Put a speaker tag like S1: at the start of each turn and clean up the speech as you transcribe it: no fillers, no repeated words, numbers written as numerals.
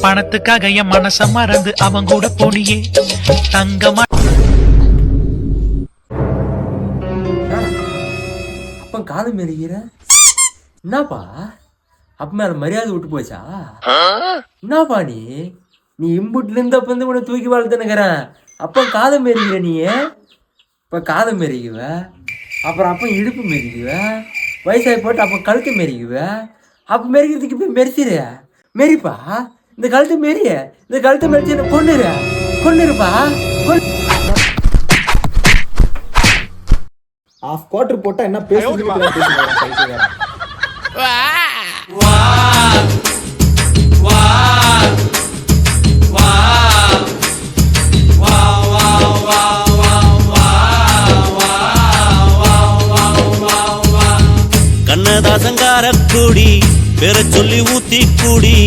S1: பணத்துக்காக என் மனச மறந்து அவன் கூட போனியே தங்கமா.
S2: அப்ப காது மெருகிற என்னப்பா? அப்ப மேல மரியாதை விட்டு போச்சா? என்னப்பா நீ இம்புட்ல இருந்து அப்ப வந்து உன தூக்கி வாழ்த்துனுக்கிறேன். அப்ப காதை மெருகிற நீ இப்ப காதை மெருகுவ, அப்புறம் அப்ப இடுப்பு மெருகுவ, வயசாகி போட்டு அப்ப கழுத்து மெருகுவ. அப்ப மெருகிறதுக்கு இப்ப மெரிசிற மெரிப்பா. இந்த கழுத்து மெரிய, இந்த கழுத்து மெரிச்சு என்ன கொன்னுருப்பா.
S3: ஆஃப் குவார்டர் போட்டா என்ன பேசுறீங்க?
S4: கண்ணதாசங்கார கூடி பெற சொல்லி ஊத்தி கூடி